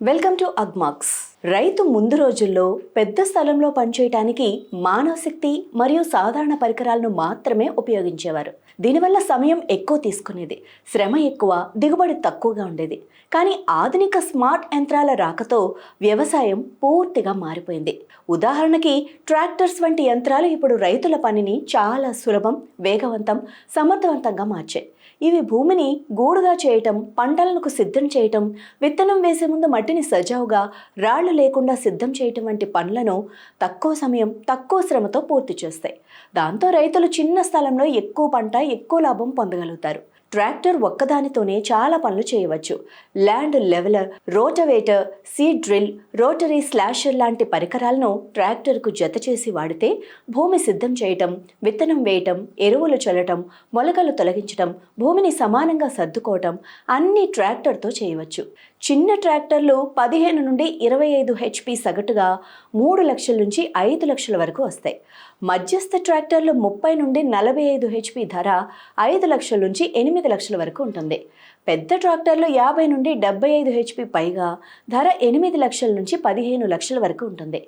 Welcome to Agmax. రైతు ముందు రోజుల్లో పెద్ద స్థలంలో పనిచేయటానికి మానవ శక్తి మరియు సాధారణ పరికరాలను మాత్రమే ఉపయోగించేవారు. దీనివల్ల సమయం ఎక్కువ తీసుకునేది, శ్రమ ఎక్కువ, దిగుబడి తక్కువగా ఉండేది. కానీ ఆధునిక స్మార్ట్ యంత్రాల రాకతో వ్యవసాయం పూర్తిగా మారిపోయింది. ఉదాహరణకి ట్రాక్టర్స్ వంటి యంత్రాలు ఇప్పుడు రైతుల పనిని చాలా సులభం, వేగవంతం, సమర్థవంతంగా మార్చాయి. ఇవి భూమిని గూడుగా చేయటం, పంటలకు సిద్ధం చేయటం, విత్తనం వేసే ముందు మట్టిని సజావుగా, రాళ్లు లేకుండా సిద్ధం చేయటం వంటి పనులను తక్కువ సమయం, తక్కువ శ్రమతో పూర్తి చేస్తాయి. దాంతో రైతులు చిన్న స్థలంలో ఎక్కువ పంట, ఎక్కువ లాభం పొందగలుగుతారు. ట్రాక్టర్ ఒక్కదానితోనే చాలా పనులు చేయవచ్చు. Land leveller, rotavator, seed drill, rotary slasher లాంటి పరికరాలను ట్రాక్టర్కు జత చేసి వాడితే భూమి సిద్ధం చేయటం, విత్తనం వేయటం, ఎరువులు చల్లటం, మొలకలు తొలగించటం, భూమిని సమానంగా సర్దుకోవటం అన్నీ ట్రాక్టర్తో చేయవచ్చు. చిన్న ట్రాక్టర్లు 15 నుండి 25 HP సగటుగా 3 లక్షల నుంచి 5 లక్షల వరకు వస్తాయి. మధ్యస్థ ట్రాక్టర్లు 30 నుండి 45 HP ధర 5 లక్షల నుంచి 8 లక్షల వరకు ఉంటుంది. పెద్ద ట్రాక్టర్లు 50 నుండి 75 HP పైగా ధర 8 లక్షల నుంచి 15 లక్షల వరకు ఉంటుంది.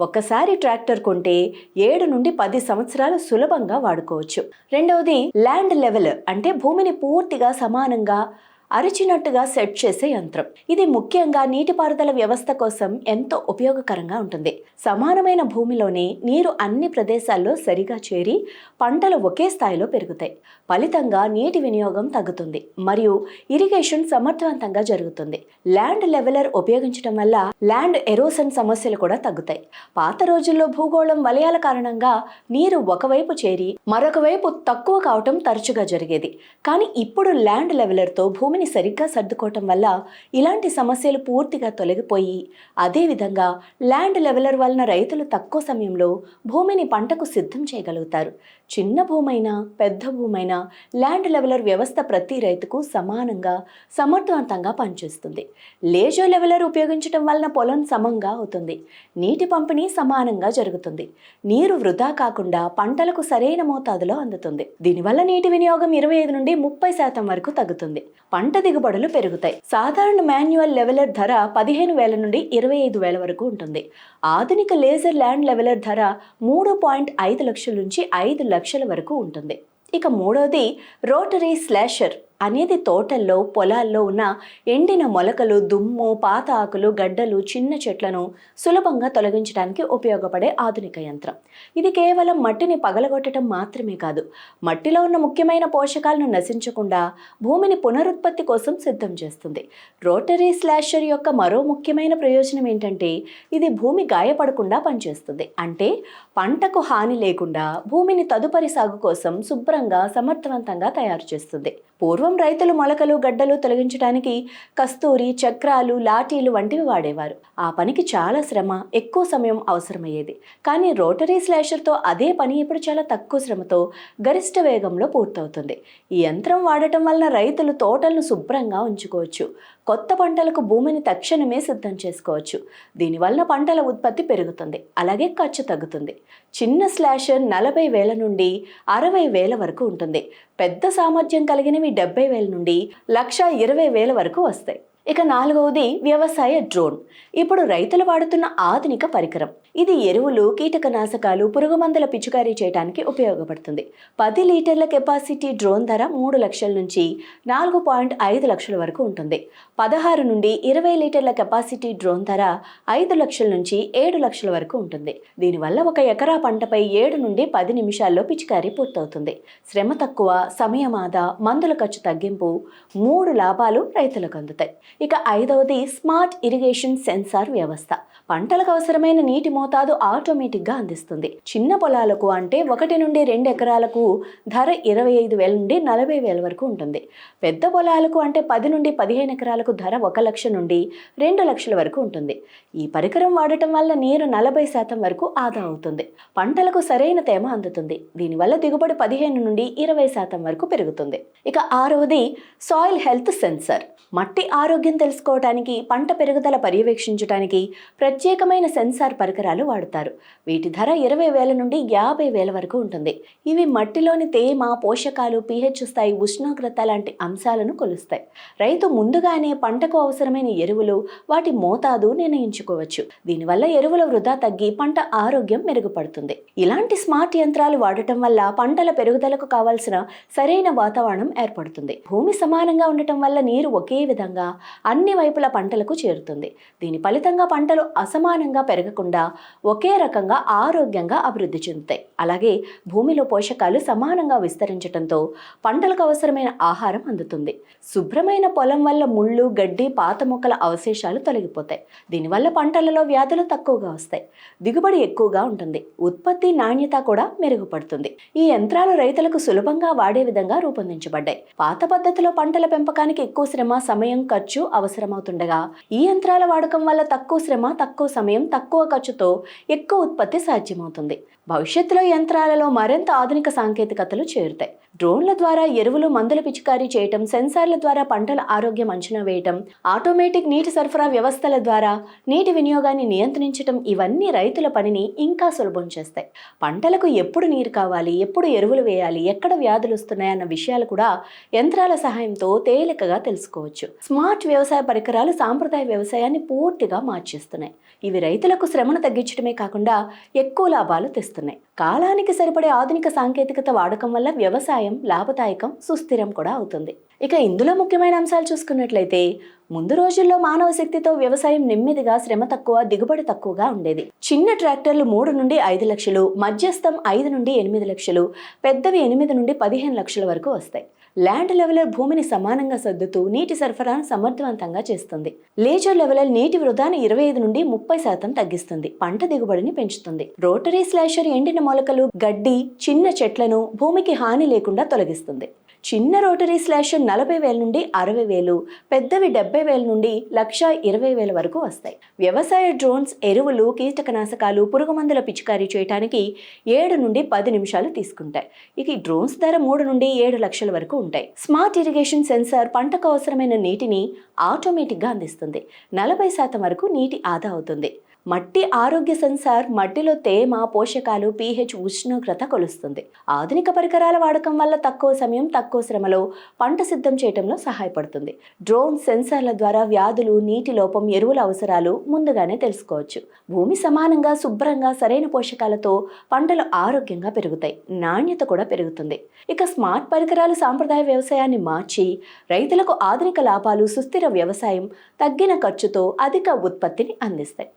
ఒక్కసారి ట్రాక్టర్ కొంటే 7 నుండి 10 సంవత్సరాలు సులభంగా వాడుకోవచ్చు. రెండవది ల్యాండ్ లెవెల్, అంటే భూమిని పూర్తిగా సమానంగా అరిచినట్టుగా సెట్ చేసే యంత్రం. ఇది ముఖ్యంగా నీటిపారుదల వ్యవస్థ కోసం ఎంతో ఉపయోగకరంగా ఉంటుంది. సమానమైన భూమిలోనే నీరు అన్ని ప్రదేశాల్లో సరిగా చేరి పంటలు ఒకే స్థాయిలో పెరుగుతాయి. ఫలితంగా నీటి వినియోగం తగ్గుతుంది మరియు ఇరిగేషన్ సమర్థవంతంగా జరుగుతుంది. ల్యాండ్ లెవెలర్ ఉపయోగించడం వల్ల ల్యాండ్ ఎరోషన్ సమస్యలు కూడా తగ్గుతాయి. పాత రోజుల్లో భూగోళం వలయాల కారణంగా నీరు ఒకవైపు చేరి మరొక వైపు తక్కువ కావటం తరచుగా జరిగేది. కానీ ఇప్పుడు ల్యాండ్ లెవెలర్తో భూమిని సరిగ్గా సర్దుకోవటం వల్ల ఇలాంటి సమస్యలు పూర్తిగా తొలగిపోయి, అదేవిధంగా ల్యాండ్ లెవెలర్ వలన రైతులు తక్కువ సమయంలో భూమిని పంటకు సిద్ధం చేయగలుగుతారు. చిన్న భూమైనా పెద్ద భూమైనా ల్యాండ్ లెవెలర్ వ్యవస్థ ప్రతి రైతుకు సమానంగా, సమర్థవంతంగా పనిచేస్తుంది. లేజర్ లెవెలర్ ఉపయోగించడం వలన పొలం సమంగా అవుతుంది. నీటి పంపిణీ సమానంగా జరుగుతుంది. నీరు వృధా కాకుండా పంటలకు సరైన మోతాదులో అందుతుంది. దీనివల్ల నీటి వినియోగం 25 నుండి 30% వరకు తగ్గుతుంది. పంట దిగుబడులు పెరుగుతాయి. సాధారణ మాన్యువల్ లెవెలర్ ధర 15,000 నుండి 25,000 వరకు ఉంటుంది. ఆధునిక లేజర్ ల్యాండ్ లెవెలర్ ధర 3.5 లక్షల నుంచి 5 లక్షల వరకు ఉంటుంది. ఇక మూడవది రోటరీ స్లాషర్ అనేది తోటల్లో, పొలాల్లో ఉన్న ఎండిన మొలకలు, దుమ్ము, పాత ఆకులు, గడ్డలు, చిన్న చెట్లను సులభంగా తొలగించడానికి ఉపయోగపడే ఆధునిక యంత్రం. ఇది కేవలం మట్టిని పగలగొట్టడం మాత్రమే కాదు, మట్టిలో ఉన్న ముఖ్యమైన పోషకాలను నశించకుండా భూమిని పునరుత్పత్తి కోసం సిద్ధం చేస్తుంది. రోటరీ స్లాషర్ యొక్క మరో ముఖ్యమైన ప్రయోజనం ఏంటంటే ఇది భూమి గాయపడకుండా పనిచేస్తుంది. అంటే పంటకు హాని లేకుండా భూమిని తదుపరి సాగు కోసం శుభ్రంగా, సమర్థవంతంగా తయారు చేస్తుంది. పూర్వం రైతులు మొలకలు, గడ్డలు తొలగించడానికి కస్తూరి, చక్రాలు, లాఠీలు వంటివి వాడేవారు. ఆ పనికి చాలా శ్రమ, ఎక్కువ సమయం అవసరమయ్యేది. కానీ రోటరీ స్లాషర్తో అదే పని ఇప్పుడు చాలా తక్కువ శ్రమతో గరిష్ట వేగంలో పూర్తవుతుంది. ఈ యంత్రం వాడటం వలన రైతులు తోటలను శుభ్రంగా ఉంచుకోవచ్చు. కొత్త పంటలకు భూమిని తక్షణమే సిద్ధం చేసుకోవచ్చు. దీనివల్ల పంటల ఉత్పత్తి పెరుగుతుంది, అలాగే ఖర్చు తగ్గుతుంది. చిన్న స్లాషర్ 40,000 నుండి 60,000 వరకు ఉంటుంది. పెద్ద సామర్థ్యం కలిగినవి 70,000 నుండి 1,20,000 వరకు వస్తాయి. ఇక నాలుగవది వ్యవసాయ డ్రోన్. ఇప్పుడు రైతులు వాడుతున్న ఆధునిక పరికరం. ఇది ఎరువులు, కీటకనాశకాలు, పురుగుమందుల పిచికారీ చేయడానికి ఉపయోగపడుతుంది. 10 లీటర్ల కెపాసిటీ డ్రోన్ ధర 3 లక్షల నుంచి 4.5 లక్షల వరకు ఉంటుంది. 16 నుండి 20 లీటర్ల కెపాసిటీ డ్రోన్ ధర 5 లక్షల నుంచి 7 లక్షల వరకు ఉంటుంది. దీనివల్ల 1 ఎకరా పంటపై 7 నుండి 10 నిమిషాల్లో పిచికారీ పూర్తవుతుంది. శ్రమ తక్కువ, సమయం ఆదా, మందుల ఖర్చు తగ్గింపు, 3 లాభాలు రైతులకు అందుతాయి. ఇక ఐదవది స్మార్ట్ ఇరిగేషన్ సెన్సార్ వ్యవస్థ. పంటలకు అవసరమైన నీటి మోతాదు ఆటోమేటిక్గా అందిస్తుంది. చిన్న పొలాలకు అంటే 1 నుండి 2 ఎకరాలకు ధర 25,000 నుండి 40,000 వరకు ఉంటుంది. పెద్ద పొలాలకు అంటే 10 నుండి 15 ఎకరాలకు ధర 1 లక్ష నుండి 2 లక్షల వరకు ఉంటుంది. ఈ పరికరం వాడటం వల్ల నీరు 40% వరకు ఆదా అవుతుంది. పంటలకు సరైన తేమ అందుతుంది. దీనివల్ల దిగుబడి 15 నుండి 20% వరకు పెరుగుతుంది. ఇక ఆరవది సాయిల్ హెల్త్ సెన్సర్. మట్టి ఆరోగ్య ఆరోగ్యం తెలుసుకోవటానికి, పంట పెరుగుదల పర్యవేక్షించడానికి ప్రత్యేకమైన సెన్సార్ పరికరాలు వాడతారు. వీటి ధర 20,000 నుండి 50,000 వరకు ఉంటుంది. ఇవి మట్టిలోని తేమ, పోషకాలు, pH స్థాయి, ఉష్ణోగ్రత లాంటి అంశాలను కొలుస్తాయి. రైతు ముందుగానే పంటకు అవసరమైన ఎరువులు, వాటి మోతాదు నిర్ణయించుకోవచ్చు. దీనివల్ల ఎరువుల వృధా తగ్గి పంట ఆరోగ్యం మెరుగుపడుతుంది. ఇలాంటి స్మార్ట్ యంత్రాలు వాడటం వల్ల పంటల పెరుగుదలకు కావాల్సిన సరైన వాతావరణం ఏర్పడుతుంది. భూమి సమానంగా ఉండటం వల్ల నీరు ఒకే విధంగా అన్ని వైపుల పంటలకు చేరుతుంది. దీని ఫలితంగా పంటలు అసమానంగా పెరగకుండా ఒకే రకంగా ఆరోగ్యంగా అభివృద్ధి చెందుతాయి. అలాగే భూమిలో పోషకాలు సమానంగా విస్తరించడంతో పంటలకు అవసరమైన ఆహారం అందుతుంది. శుభ్రమైన పొలం వల్ల ముళ్ళు, గడ్డి, పాత మొక్కల అవశేషాలు తొలగిపోతాయి. దీనివల్ల పంటలలో వ్యాధులు తక్కువగా వస్తాయి, దిగుబడి ఎక్కువగా ఉంటుంది, ఉత్పత్తి నాణ్యత కూడా మెరుగుపడుతుంది. ఈ యంత్రాలు రైతులకు సులభంగా వాడే విధంగా రూపొందించబడ్డాయి. పాత పద్ధతిలో పంటల పెంపకానికి ఎక్కువ శ్రమ, సమయం, ఖర్చు అవసరమవుతుండగా ఈ యంత్రాల వాడకం వల్ల తక్కువ శ్రమ, తక్కువ సమయం, తక్కువ ఖర్చుతో ఎక్కువ ఉత్పత్తి సాధ్యమవుతుంది. భవిష్యత్తులో యంత్రాలలో మరింత ఆధునిక సాంకేతికతలు చేరుతాయి. డ్రోన్ల ద్వారా ఎరువులు, మందుల పిచికారీ చేయటం, సెన్సార్ల ద్వారా పంటల ఆరోగ్యం అంచనా వేయటం, ఆటోమేటిక్ నీటి సరఫరా వ్యవస్థల ద్వారా నీటి వినియోగాన్ని నియంత్రించటం, ఇవన్నీ రైతుల పనిని ఇంకా సులభం చేస్తాయి. పంటలకు ఎప్పుడు నీరు కావాలి, ఎప్పుడు ఎరువులు వేయాలి, ఎక్కడ వ్యాధులు వస్తున్నాయన్న విషయాలు కూడా యంత్రాల సహాయంతో తేలికగా తెలుసుకోవచ్చు. స్మార్ట్ వ్యవసాయ పరికరాలు సాంప్రదాయ వ్యవసాయాన్ని పూర్తిగా మార్చేస్తున్నాయి. ఇవి రైతులకు శ్రమను తగ్గించడమే కాకుండా ఎక్కువ లాభాలు తెస్తున్నాయి. కాలానికి సరిపడే ఆధునిక సాంకేతికత వాడకం వల్ల వ్యవసాయం లాభదాయకం, సుస్థిరం కూడా అవుతుంది. ఇక ఇందులో ముఖ్యమైన అంశాలు చూసుకున్నట్లయితే, ముందు రోజుల్లో మానవ శక్తితో వ్యవసాయం నెమ్మదిగా, శ్రమ తక్కువ, దిగుబడి తక్కువగా ఉండేది. చిన్న ట్రాక్టర్లు 3 నుండి 5 లక్షలు, మధ్యస్థం 5 నుండి 8 లక్షలు, పెద్దవి 8 నుండి 15 లక్షల వరకు వస్తాయి. ల్యాండ్ లెవెలర్ భూమిని సమానంగా సర్దుతూ నీటి సరఫరాను సమర్థవంతంగా చేస్తుంది. లేజర్ లెవెలర్ నీటి వృధాను 25 నుండి 30% తగ్గిస్తుంది, పంట దిగుబడిని పెంచుతుంది. రోటరీ స్లాషర్ ఎండిన మొలకలు, గడ్డి, చిన్న చెట్లను భూమికి హాని లేకుండా తొలగిస్తుంది. చిన్న రోటరీ స్లాషర్ 40,000 నుండి 60,000, పెద్దవి 70,000 నుండి 1,20,000 వరకు వస్తాయి. వ్యవసాయ డ్రోన్స్ ఎరువులు, కీటకనాశకాలు, పురుగుమందుల పిచికారీ చేయడానికి 7 నుండి 10 నిమిషాలు తీసుకుంటాయి. ఇక ఈ డ్రోన్స్ ధర 3 నుండి 7 లక్షల వరకు ఉంటాయి. స్మార్ట్ ఇరిగేషన్ సెన్సార్ పంటకు అవసరమైన నీటిని ఆటోమేటిక్గా అందిస్తుంది. 40% వరకు నీటి ఆదా అవుతుంది. మట్టి ఆరోగ్య సెన్సార్ మట్టిలో తేమ, పోషకాలు, pH, ఉష్ణోగ్రత కొలుస్తుంది. ఆధునిక పరికరాల వాడకం వల్ల తక్కువ సమయం, తక్కువ శ్రమలో పంట సిద్ధం చేయడంలో సహాయపడుతుంది. డ్రోన్ సెన్సార్ల ద్వారా వ్యాధులు, నీటి లోపం, ఎరువుల అవసరాలు ముందుగానే తెలుసుకోవచ్చు. భూమి సమానంగా, శుభ్రంగా, సరైన పోషకాలతో పంటలు ఆరోగ్యంగా పెరుగుతాయి, నాణ్యత కూడా పెరుగుతుంది. ఇక స్మార్ట్ పరికరాలు సాంప్రదాయ వ్యవసాయాన్ని మార్చి రైతులకు ఆధునిక లాభాలు, సుస్థిర వ్యవసాయం, తగ్గిన ఖర్చుతో అధిక ఉత్పత్తిని అందిస్తాయి.